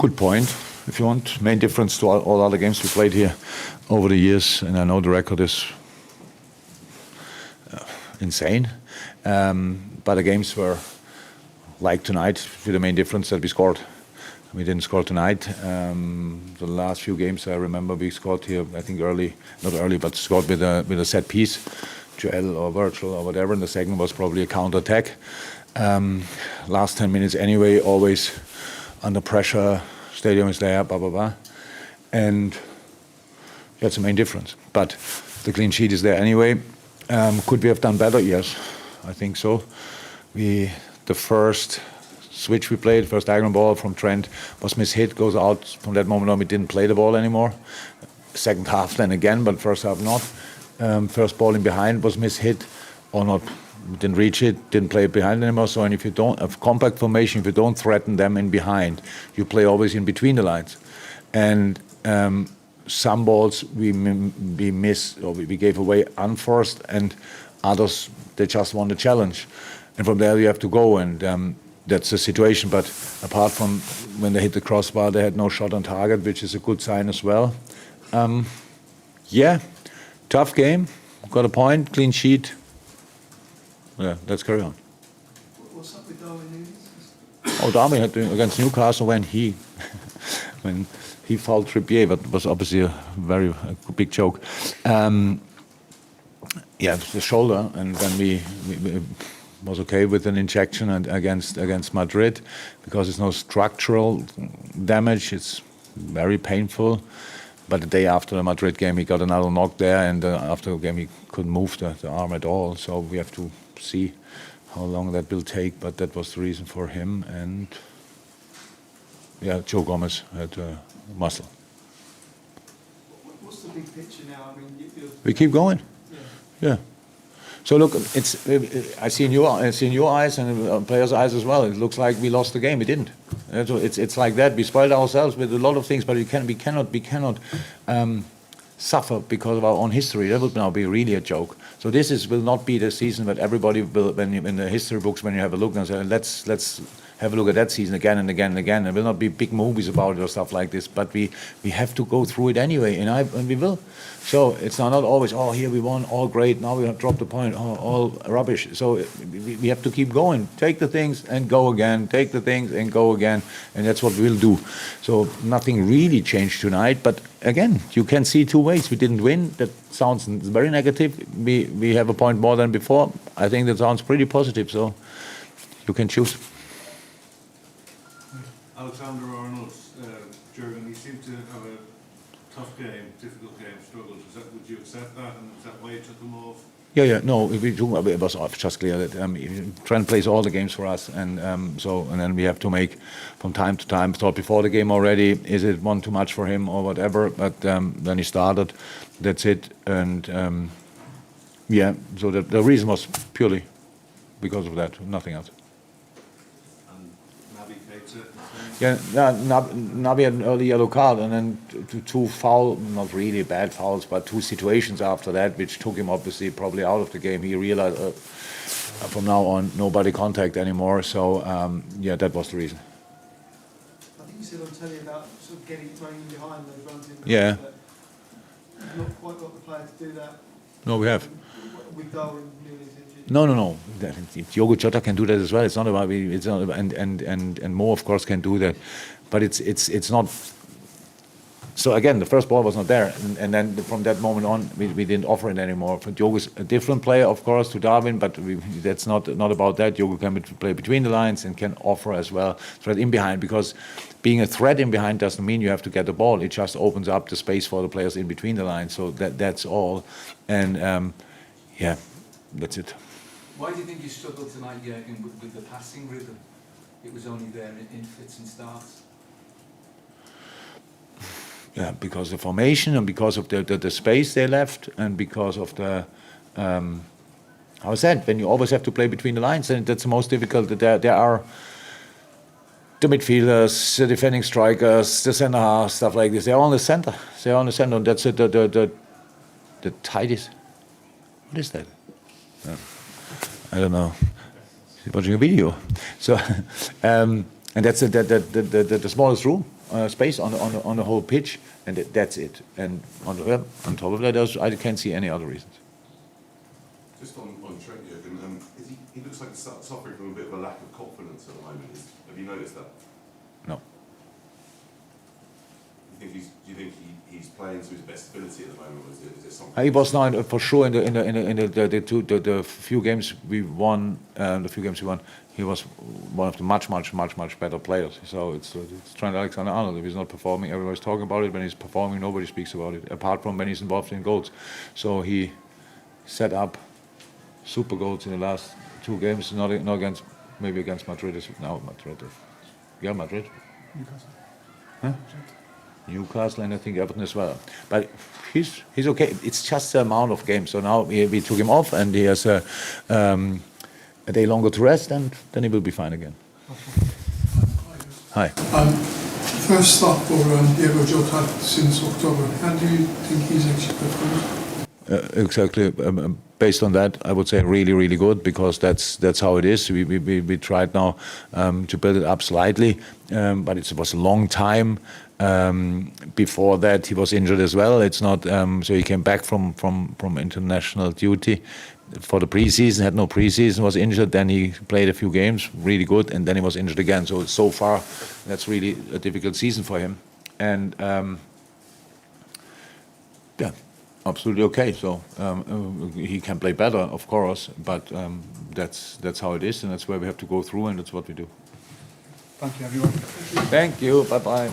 Good point, if you want. Main difference to all other games we played here over the years, and I know the record is insane, but the games were like tonight, with the main difference that we scored. We didn't score tonight. The last few games I remember we scored here, I think not early, but scored with a set piece, Joel or Virgil or whatever, and the second was probably a counter-attack. Last 10 minutes anyway, always under pressure, stadium is there, blah, blah, blah. And that's the main difference. But the clean sheet is there anyway. Could we have done better? Yes, I think so. The first switch we played, first diagonal ball from Trent was mishit, goes out. From that moment on, we didn't play the ball anymore. Second half then again, but first half not. First ball in behind was mishit or not. We didn't reach it, didn't play it behind anymore. So, and if you don't have compact formation, if you don't threaten them in behind, you play always in between the lines. And some balls we miss or we gave away unforced, and others they just won the challenge. And from there you have to go, and that's the situation. But apart from when they hit the crossbar, they had no shot on target, which is a good sign as well. Yeah, tough game. Got a point, clean sheet. Yeah, let's carry on. What's up with Darwin Nunez? Oh, Darwin had to, against Newcastle when he fouled Trippier, but was obviously a very big joke. Yeah, the shoulder, and then we was okay with an injection and against Madrid, because it's no structural damage. It's very painful. But the day after the Madrid game, he got another knock there, and after the game, he couldn't move the arm at all. So we have to see how long that will take. But that was the reason for him. And yeah, Joe Gomez had muscle. What's the big picture now? I mean, we keep going. Yeah. So look, I see in your eyes and players' eyes as well. It looks like we lost the game. We didn't. It's like that. We spoiled ourselves with a lot of things, but we cannot suffer because of our own history. That would now be really a joke. So this will not be the season that everybody will, when in the history books, when you have a look and say, let's have a look at that season again and again and again. There will not be big movies about it or stuff like this, but we have to go through it anyway, and we will. So it's not always, oh, here we won, all great, now we have dropped the point, oh, all rubbish. So we have to keep going. Take the things and go again, take the things and go again, and that's what we'll do. So nothing really changed tonight, but again, you can see two ways. We didn't win. That sounds very negative. We have a point more than before. I think that sounds pretty positive, so you can choose. Alexander-Arnold, Jurgen, he seemed to have a tough game, difficult game, struggled. Would you accept that, and is that why you took him off? Yeah. No, it was just clear that Trent plays all the games for us, and then we have to make from time to time. Thought before the game already, is it one too much for him or whatever? But then he started. That's it, and yeah. So the reason was purely because of that, nothing else. Yeah, Nabi had an early yellow card, and then two foul, not really bad fouls, but two situations after that, which took him obviously probably out of the game. He realized from now on, nobody contact anymore. So yeah, that was the reason. I think you said on telly about sort of running behind those runs in. Yeah. You've not quite got the player to do that. No, we have. With Darwin Nunez injured. No. Diogo Jota can do that as well. It's not about and Mo of course can do that, but it's not. So again, the first ball was not there, and then from that moment on, we didn't offer it anymore. Diogo's a different player, of course, to Darwin, but that's not about that. Diogo can play between the lines and can offer as well, threat in behind, because being a threat in behind doesn't mean you have to get the ball. It just opens up the space for the players in between the lines. So that's all, and yeah, that's it. Why do you think you struggled tonight, Jürgen, with the passing rhythm? It was only there in fits and starts. Yeah, because of the formation and because of the space they left, and because of the how I said, when you always have to play between the lines, and that's the most difficult. There are the midfielders, the defending strikers, the centre half, stuff like this. They're all in the centre. They're on the centre, and that's the tightest. What is that? I don't know. Watching a video. So, and that's the smallest room space on the whole pitch, and that's it. And on top of that, I can't see any other reasons. Just on Trent, Jürgen, he looks like he's suffering from a bit of a lack of confidence at the moment. Have you noticed that? No. Do you think he's playing to his best ability at the moment, or is it something? He was now for sure in the few games we won. He was one of the much better players. So it's Trent Alexander-Arnold. If he's not performing, everybody's talking about it. When he's performing, nobody speaks about it, apart from when he's involved in goals. So he set up super goals in the last 2 games. Not against, maybe against Madrid. Madrid. Newcastle. Huh? Newcastle, and I think Everton as well. But he's okay. It's just the amount of games. So now we took him off, and he has a day longer to rest, and then he will be fine again. Hi. First stop for Diego Jota since October. How do you think he's actually performed? Exactly. Based on that, I would say really good, because that's how it is. We tried now to build it up slightly, but it was a long time. Before that, he was injured as well. It's not so he came back from international duty for the preseason. Had no preseason, was injured. Then he played a few games, really good, and then he was injured again. So far, that's really a difficult season for him. And yeah. Absolutely okay. So he can play better, of course, but that's how it is, and that's where we have to go through, and that's what we do. Thank you, everyone. Thank you. Bye bye.